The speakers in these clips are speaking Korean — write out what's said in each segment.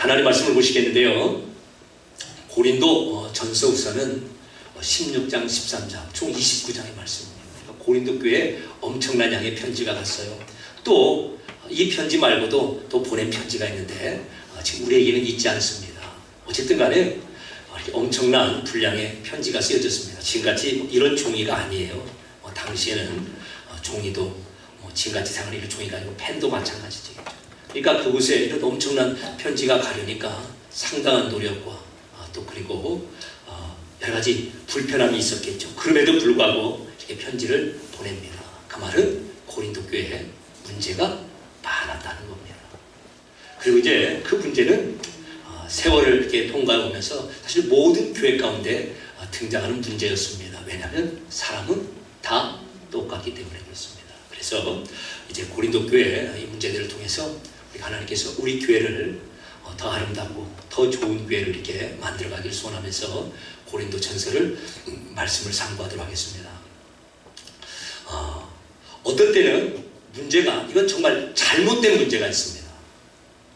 하나님 말씀을 보시겠는데요. 고린도 전서후서는 16장, 13장, 총 29장의 말씀입니다. 고린도 교회에 엄청난 양의 편지가 갔어요. 또 이 편지 말고도 또 보낸 편지가 있는데 지금 우리에게는 있지 않습니다. 어쨌든 간에 엄청난 분량의 편지가 쓰여졌습니다. 지금같이 이런 종이가 아니에요. 당시에는 종이도 지금같이 생활하는 종이가 아니고 펜도 마찬가지죠. 그러니까 그곳에 이런 엄청난 편지가 가려니까 상당한 노력과 또 그리고 여러 가지 불편함이 있었겠죠. 그럼에도 불구하고 이렇게 편지를 보냅니다. 그 말은 고린도 교회에 문제가 많았다는 겁니다. 그리고 이제 그 문제는 세월을 이렇게 통과해 오면서 사실 모든 교회 가운데 등장하는 문제였습니다. 왜냐하면 사람은 다 똑같기 때문에 그렇습니다. 그래서 이제 고린도 교회 이 문제들을 통해서 하나님께서 우리 교회를 더 아름답고 더 좋은 교회를 이렇게 만들어가길 소원하면서 고린도 전서를 말씀을 상고하도록 하겠습니다. 어떤 때는 문제가 이건 정말 잘못된 문제가 있습니다.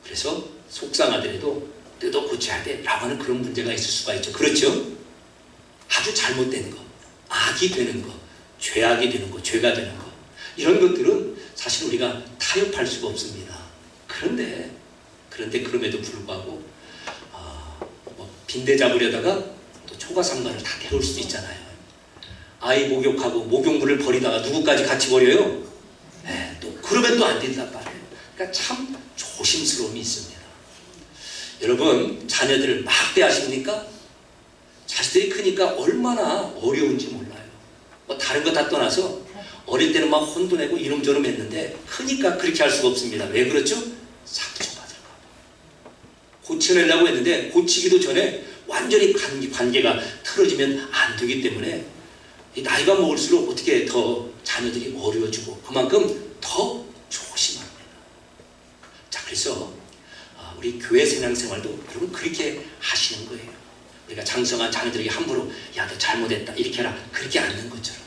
그래서 속상하더라도 뜯어 고쳐야 돼 라고 하는 그런 문제가 있을 수가 있죠. 그렇죠? 아주 잘못된 거, 악이 되는 거, 죄악이 되는 거, 죄가 되는 거, 이런 것들은 사실 우리가 타협할 수가 없습니다. 그런데 그럼에도 불구하고 빈대 잡으려다가 또 초가상관을 다 태울 수도 있잖아요. 아이 목욕하고 목욕물을 버리다가 누구까지 같이 버려요? 네, 또 그러면 또 안 된단 말이에요. 그러니까 참 조심스러움이 있습니다. 여러분 자녀들을 막 대하십니까? 자식들이 크니까 얼마나 어려운지 몰라요. 다른 거 다 떠나서 어릴 때는 막 혼도 내고 이놈저놈 했는데 크니까 그렇게 할 수가 없습니다. 왜 그렇죠? 상처받을까 봐. 고쳐내려고 했는데 고치기도 전에 완전히 관계가 틀어지면 안 되기 때문에 나이가 먹을수록 어떻게 더 자녀들이 어려워지고 그만큼 더 조심합니다. 자, 그래서 우리 교회 신앙생활도 여러분 그렇게 하시는 거예요. 우리가 장성한 자녀들에게 함부로 야, 너 잘못했다 이렇게 해라 그렇게 않는 것처럼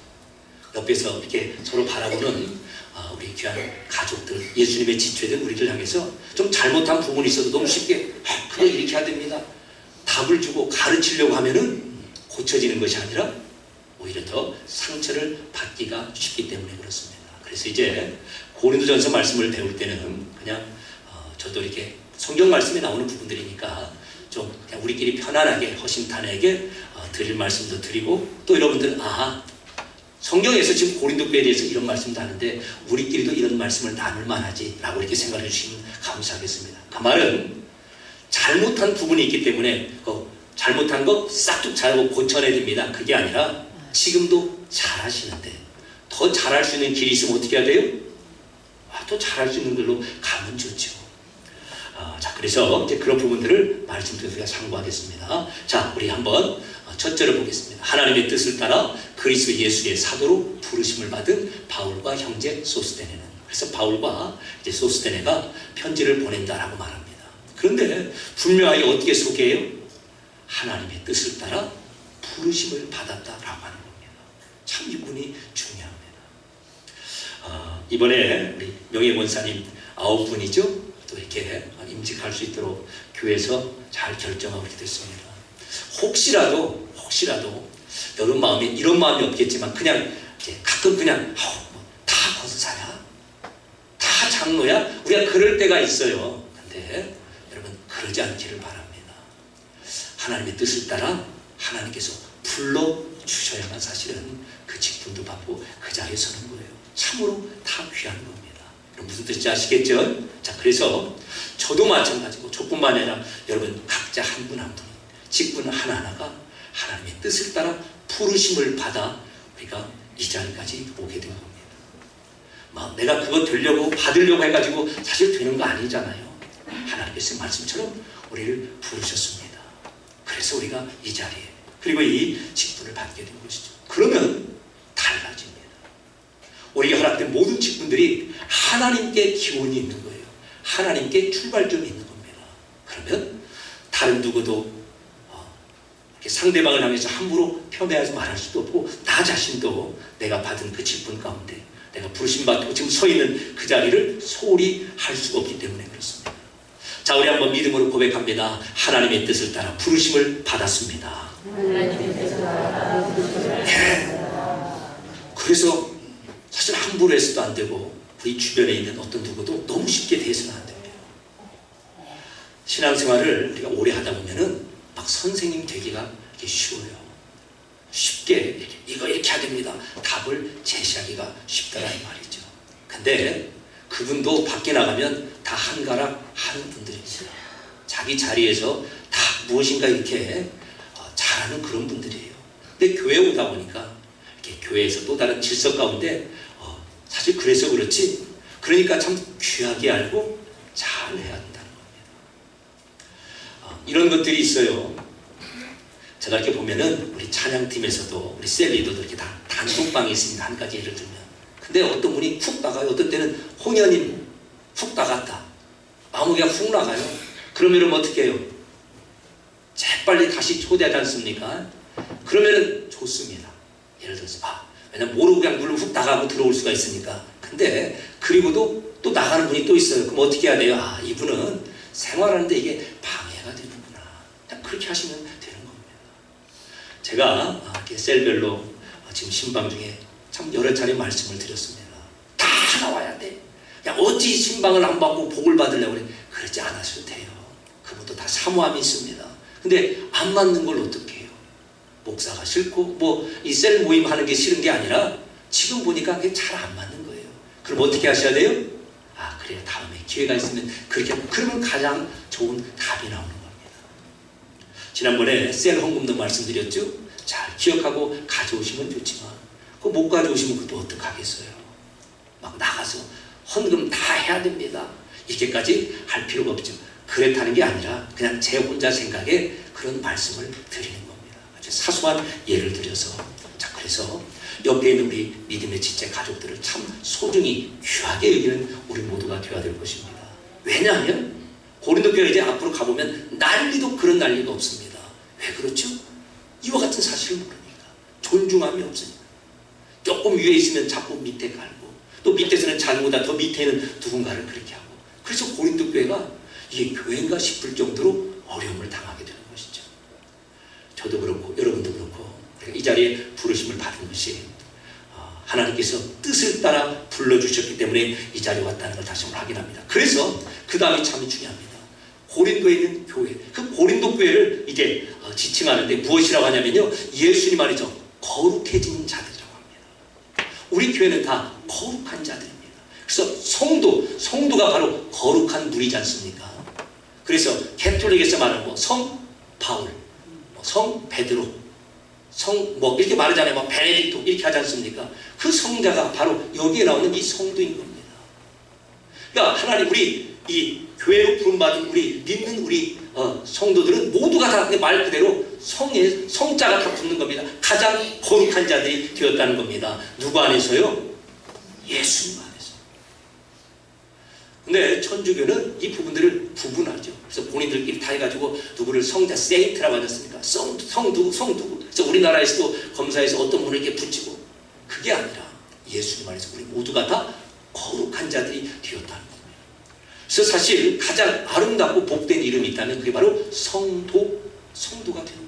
옆에서 이렇게 서로 바라보는 우리 귀한 가족들, 예수님의 지체된 우리를 향해서 좀 잘못한 부분이 있어도 너무 쉽게 그거 이렇게 해야 됩니다. 답을 주고 가르치려고 하면은 고쳐지는 것이 아니라 오히려 더 상처를 받기가 쉽기 때문에 그렇습니다. 그래서 이제 고린도전서 말씀을 배울 때는 그냥 저도 이렇게 성경 말씀에 나오는 부분들이니까 좀 그냥 우리끼리 편안하게 허심탄회하게 드릴 말씀도 드리고 또 여러분들은 성경에서 지금 고린도 교회에 대해서 이런 말씀도 하는데 우리끼리도 이런 말씀을 나눌 만하지 라고 이렇게 생각해 주시면 감사하겠습니다. 그 말은 잘못한 부분이 있기 때문에 잘못한 거 싹둑 잘하고 고쳐내야 됩니다. 그게 아니라 지금도 잘하시는데 더 잘할 수 있는 길이 있으면 어떻게 해야 돼요? 더 잘할 수 있는 길로 가면 좋죠. 자, 그래서 이제 그런 부분들을 말씀 통해서 상고하겠습니다. 자, 우리 한번 첫 절을 보겠습니다. 하나님의 뜻을 따라 그리스도 예수의 사도로 부르심을 받은 바울과 형제 소스the네는. 그래서 바울과 이제 소스the네가 편지를 보낸다라고 말합니다. 그런데 분명하게 어떻게 소개해요? 하나님의 뜻을 따라 부르심을 받았다라고 하는 겁니다. 참 이 부분이 중요합니다. 이번에 우리 명예권사님 9분이죠. 또 이렇게 임직할 수 있도록 교회에서 잘 결정하고 이렇게 됐습니다. 혹시라도 여러분 마음에 이런 마음이 없겠지만 그냥 가끔 그냥 다 거스사야? 다 장로야? 우리가 그럴 때가 있어요. 근데 여러분 그러지 않기를 바랍니다. 하나님의 뜻을 따라 하나님께서 불러주셔야만 사실은 그 직분도 받고 그 자리에 서는 거예요. 참으로 다 귀한 겁니다. 무슨 뜻인지 아시겠죠? 자, 그래서 저도 마찬가지고 저뿐만 아니라 여러분 각자 한 분 한 분 직분 하나하나가 하나님의 뜻을 따라 부르심을 받아 우리가 이 자리까지 오게 된 겁니다. 내가 그거 되려고 받으려고 해가지고 사실 되는 거 아니잖아요. 하나님께서 말씀처럼 우리를 부르셨습니다. 그래서 우리가 이 자리에 그리고 이 직분을 받게 된 것이죠. 그러면 달라집니다. 우리에게 허락된 모든 직분들이 하나님께 기원이 있는 거예요. 하나님께 출발점이 있는 겁니다. 그러면 다른 누구도 상대방을 향해서 함부로 폄훼하지 말할 수도 없고 나 자신도 내가 받은 그 직분 가운데 내가 부르심 받고 지금 서 있는 그 자리를 소홀히 할 수가 없기 때문에 그렇습니다. 자, 우리 한번 믿음으로 고백합니다. 하나님의 뜻을 따라 부르심을 받았습니다. 네. 그래서 사실 함부로 해서도 안 되고 우리 주변에 있는 어떤 누구도 너무 쉽게 대해서는 안 됩니다. 신앙생활을 우리가 오래 하다 보면은 막 선생님 되기가 이렇게 쉬워요. 쉽게 이거 이렇게 해야 됩니다. 답을 제시하기가 쉽다라는 말이죠. 근데 그분도 밖에 나가면 다 한가락 하는 분들입니다. 자기 자리에서 다 무엇인가 이렇게 잘하는 그런 분들이에요. 근데 교회에 오다 보니까 이렇게 교회에서 또 다른 질서 가운데 사실 그래서 그렇지, 그러니까 참 귀하게 알고 잘 해야 된다는 겁니다. 이런 것들이 있어요. 제가 이렇게 보면은 우리 찬양팀에서도 우리 셀리도도 이렇게 다 단독방이 있습니다. 한 가지 예를 들면. 근데 어떤 분이 훅 나가요. 어떤 때는 홍현님 훅 나갔다. 마무리가 훅 나가요. 그러면은 어떻게 해요? 재빨리 다시 초대하지 않습니까? 그러면은 좋습니다. 예를 들어서 왜냐면 모르고 그냥 누르면 훅 나가고 들어올 수가 있으니까. 근데 그리고도 또 나가는 분이 또 있어요. 그럼 어떻게 해야 돼요? 이분은 생활하는데 이게 방해가 되는구나. 그냥 그렇게 하시면 되는 겁니다. 제가 이렇게 셀별로 지금 신방 중에 참 여러 차례 말씀을 드렸습니다. 다 나와야 돼. 야, 어찌 신방을 안 받고 복을 받으려고 그래. 그러지 않으셔도 돼요. 그분도 다 사모함이 있습니다. 근데 안 맞는 걸 어떻게 해요? 목사가 싫고 이 셀 모임 하는 게 싫은 게 아니라 지금 보니까 그게 잘 안 맞는 거예요. 그럼 어떻게 하셔야 돼요? 그래요. 다음에 기회가 있으면 그렇게 하고, 그러면 가장 좋은 답이 나오는 겁니다. 지난번에 셀 헌금도 말씀드렸죠? 잘 기억하고 가져오시면 좋지만 못 가져오시면 그것도 어떡하겠어요? 막 나가서 헌금 다 해야 됩니다. 이렇게까지 할 필요가 없죠. 그렇다는 게 아니라 그냥 제 혼자 생각에 그런 말씀을 드리는 겁니다. 아주 사소한 예를 들여서. 자, 그래서 옆에 있는 우리 믿음의 지체 가족들을 참 소중히 귀하게 여기는 우리 모두가 되어야 될 것입니다. 왜냐하면 고린도 교회 이제 앞으로 가보면 난리도 그런 난리가 없습니다. 왜 그렇죠? 이와 같은 사실을 모르니까. 존중함이 없으니까. 조금 위에 있으면 자꾸 밑에 갈고, 또 밑에서는 자기보다 더 밑에 있는 누군가를 그렇게 하고, 그래서 고린도 교회가 이게 교회인가 싶을 정도로 어려움을 당하게 되는 것이죠. 저도 그렇고 여러분도 그렇고 이 자리에 부르심을 받은 것이 하나님께서 뜻을 따라 불러주셨기 때문에 이 자리에 왔다는 걸 다시 한번 확인합니다. 그래서 그 다음이 참 중요합니다. 고린도에 있는 교회, 그 고린도 교회를 이제 지칭하는데 무엇이라고 하냐면요, 예수님 말이죠, 거룩해진 자들이라고 합니다. 우리 교회는 다 거룩한 자들입니다. 그래서 성도가 바로 거룩한 물이지 않습니까? 그래서 캐톨릭에서 말하는 성 바울, 성 베드로, 성 이렇게 말하잖아요. 베네딕토 이렇게 하지 않습니까? 그 성자가 바로 여기에 나오는 이 성도인 겁니다. 그러니까 하나님, 우리 이 교회로 부름받은 우리 믿는 우리 성도들은 모두가 다 말 그대로 성자가 다 붙는 겁니다. 가장 거룩한 자들이 되었다는 겁니다. 누구 안에서요? 예수님 안에서. 근데 천주교는 이 부분들을 구분하죠. 그래서 본인들끼리 다 해가지고 누구를 성자, 세인트라고 하셨습니까? 성누구. 그래서 우리나라에서도 검사에서 어떤 분을 이렇게 붙이고, 그게 아니라 예수님 안에서 우리 모두가 다 거룩한 자들이 되었다는 겁니다. 그래서 사실 가장 아름답고 복된 이름이 있다면 그게 바로 성도가 되는 겁니다.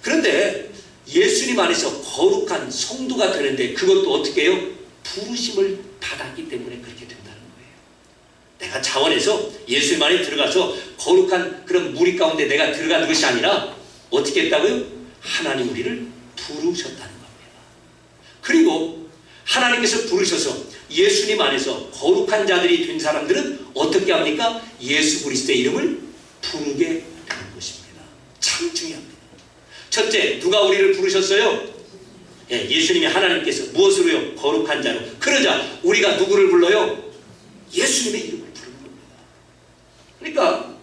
그런데 예수님 안에서 거룩한 성도가 되는데 그것도 어떻게 해요? 부르심을 받았기 때문에 그렇게 된다는 거예요. 내가 자원해서 예수님 안에 들어가서 거룩한 그런 무리 가운데 내가 들어가는 것이 아니라 어떻게 했다고요? 하나님 우리를 부르셨다는 겁니다. 그리고 하나님께서 부르셔서 예수님 안에서 거룩한 자들이 된 사람들은 어떻게 합니까? 예수 그리스도의 이름을 부르게 되는 것입니다. 참 중요합니다. 첫째, 누가 우리를 부르셨어요? 예수님이 하나님께서 무엇으로요? 거룩한 자로. 그러자 우리가 누구를 불러요? 예수님의 이름을 부르는 겁니다. 그러니까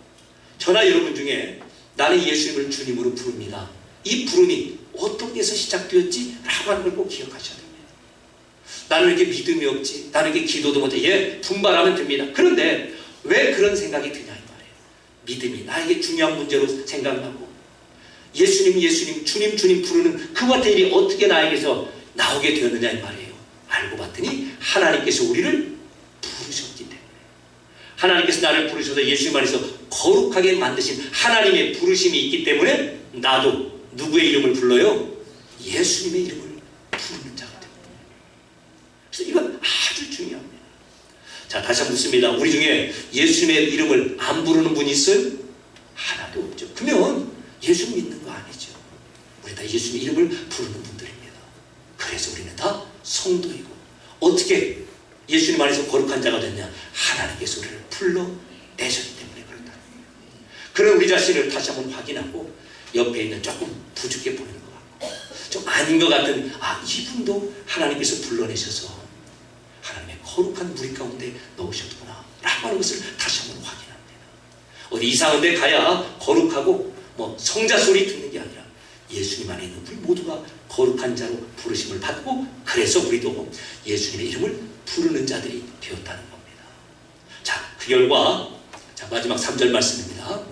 저나 여러분 중에 나는 예수님을 주님으로 부릅니다. 이 부름이 어떻게 해서 시작되었지? 라고 하는 걸 꼭 기억하셔야 됩니다. 나는 이렇게 믿음이 없지, 나는 이렇게 기도도 못해. 분발하면 됩니다. 그런데 왜 그런 생각이 드냐 이 말이에요. 믿음이 나에게 중요한 문제로 생각나고, 예수님 주님 부르는 그 같은 일이 어떻게 나에게서 나오게 되었느냐 이 말이에요. 알고 봤더니 하나님께서 우리를 부르셨기 때문에, 하나님께서 나를 부르셔서 예수님 안에서 거룩하게 만드신 하나님의 부르심이 있기 때문에 나도 누구의 이름을 불러요? 예수님의 이름을 부르는 자가 됩니다. 그래서 이건 아주 중요합니다. 자, 다시 한번 묻습니다. 우리 중에 예수님의 이름을 안 부르는 분이 있어요? 하나도 없죠. 그러면 예수 믿는 거 아니죠. 우리 다 예수님의 이름을 부르는 분들입니다. 그래서 우리는 다 성도이고, 어떻게 예수님 안에서 거룩한 자가 됐냐? 하나님께서 우리를 불러내셨기 때문에 그렇다. 그런 우리 자신을 다시 한번 확인하고 옆에 있는 조금 부족해 보이는 것 같고 좀 아닌 것 같은 이분도 하나님께서 불러내셔서 하나님의 거룩한 무리 가운데 넣으셨구나 라고 하는 것을 다시 한번 확인합니다. 어디 이상한 데 가야 거룩하고 성자 소리 듣는 게 아니라 예수님 안에 있는 우리 모두가 거룩한 자로 부르심을 받고, 그래서 우리도 예수님의 이름을 부르는 자들이 되었다는 겁니다. 자, 그 결과, 자, 마지막 3절 말씀입니다.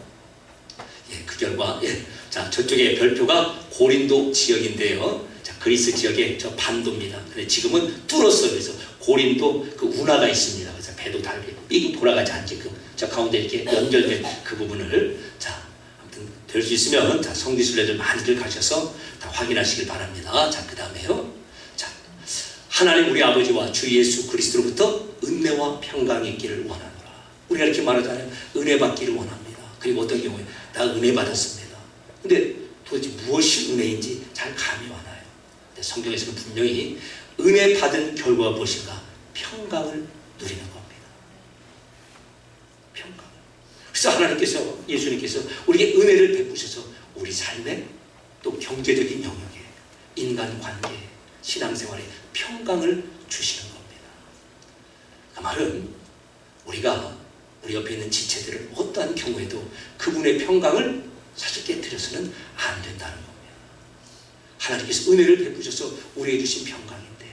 그 결과, 자, 저쪽에 별표가 고린도 지역인데요. 자, 그리스 지역의 저 반도입니다. 근데 지금은 뚫었어요. 그래서 고린도 그 운하가 있습니다. 그래서 배도 달게 삐고 돌아가지 않게끔 저 가운데 이렇게 연결된 그 부분을, 자, 아무튼 될 수 있으면 자, 성지순례들 많이들 가셔서 다 확인하시길 바랍니다. 자, 그 다음에요. 자, 하나님 우리 아버지와 주 예수 그리스도로부터 은혜와 평강이 있기를 원하노라. 우리가 이렇게 말하잖아요. 은혜 받기를 원합니다. 그리고 어떤 경우에 나 은혜 받았습니다. 근데 도대체 무엇이 은혜인지 잘 감이 와나요? 근데 성경에서는 분명히 은혜 받은 결과가 무엇인가? 평강을 누리는 겁니다. 평강. 그래서 하나님께서, 예수님께서 우리에게 은혜를 베푸셔서 우리 삶에 또 경제적인 영역에, 인간관계, 신앙생활에 평강을 주시는 겁니다. 그 말은 우리가 우리 옆에 있는 지체들을 어떠한 경우에도 그분의 평강을 사실 깨뜨려서는 안 된다는 겁니다. 하나님께서 은혜를 베푸셔서 우리에게 주신 평강인데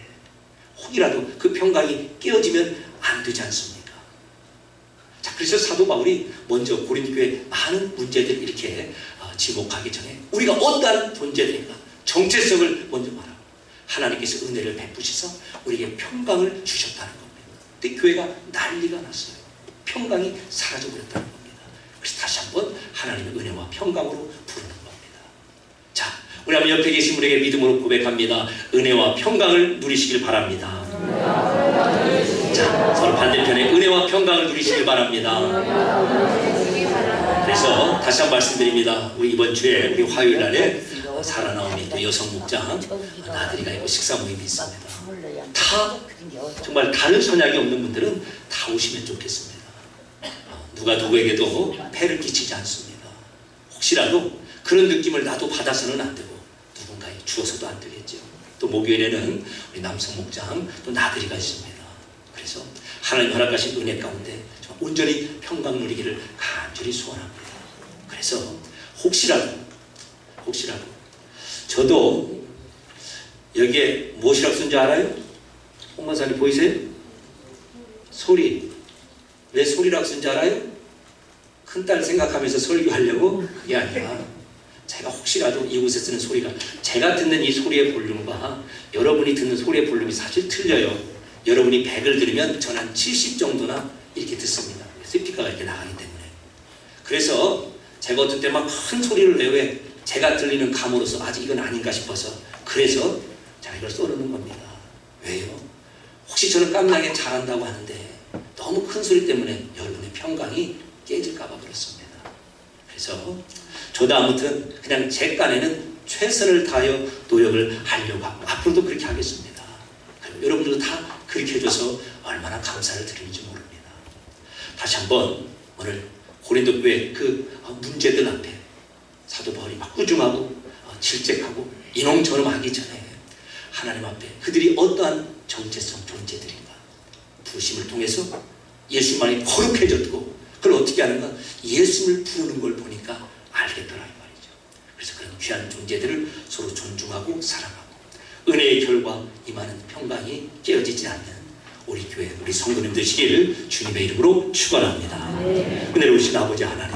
혹이라도 그 평강이 깨어지면 안 되지 않습니까? 자, 그래서 사도 바울이 먼저 고린도 교회 많은 문제들을 이렇게 지목하기 전에 우리가 어떠한 존재들인가 정체성을 먼저 말하고 하나님께서 은혜를 베푸셔서 우리에게 평강을 주셨다는 겁니다. 근데 교회가 난리가 났어요. 평강이 사라져버렸다는 겁니다. 그래서 다시 한번 하나님의 은혜와 평강으로 부르는 겁니다. 자, 우리 한번 옆에 계신 분에게 믿음으로 고백합니다. 은혜와 평강을 누리시길 바랍니다. 자, 서로 반대편에 은혜와 평강을 누리시길 바랍니다. 그래서 다시 한번 말씀드립니다. 우리 이번 주에 우리 화요일 날에 살아나오니 또 여성 목장 나들이가 있고 식사 모임이 있습니다. 다 정말 다른 선약이 없는 분들은 다 오시면 좋겠습니다. 누가 누구에게도 폐를 끼치지 않습니다. 혹시라도 그런 느낌을 나도 받아서는 안 되고 누군가에게 주어서도 안 되겠죠. 또 목요일에는 우리 남성 목장 또 나들이가 있습니다. 그래서 하나님 허락하신 은혜 가운데 온전히 평강 누리기를 간절히 소원합니다. 그래서 혹시라도 저도 여기에 무엇이라고 쓴지 알아요? 홍만사님 보이세요? 소리. 왜 소리라고 쓴지 알아요? 큰딸 생각하면서 설교하려고? 그게 아니라 제가 혹시라도 이곳에 쓰는 소리가 제가 듣는 이 소리의 볼륨과 여러분이 듣는 소리의 볼륨이 사실 틀려요. 여러분이 100을 들으면 저는 한 70 정도나 이렇게 듣습니다. 스피커가 이렇게 나가기 때문에. 그래서 제가 어떤 때 막 큰 소리를 내요. 왜? 제가 들리는 감으로서 아직 이건 아닌가 싶어서. 그래서 제가 이걸 써놓는 겁니다. 왜요? 혹시 저는 깜나게 잘한다고 하는데 너무 큰 소리 때문에 여러분의 평강이 깨질까봐 그렇습니다. 그래서 저도 아무튼 그냥 제 깐에는 최선을 다하여 노력을 하려고 하고 앞으로도 그렇게 하겠습니다. 여러분들도 다 그렇게 해줘서 얼마나 감사를 드리는지 모릅니다. 다시 한번 오늘 고린도 교회 그 문제들 앞에 사도 바울이 막 꾸중하고 질책하고 이놈저놈하기 전에 하나님 앞에 그들이 어떠한 정체성 존재들인가 부심을 통해서 예수만이 거룩해졌고 그걸 어떻게 하는가 예수를 부르는 걸 보니까 알겠더라 이 말이죠. 그래서 그런 귀한 존재들을 서로 존중하고 사랑하고 은혜의 결과 임하는 평강이 깨어지지 않는 우리 교회 우리 성도님 되시기를 주님의 이름으로 축원합니다. 은혜로우신 아버지 하나님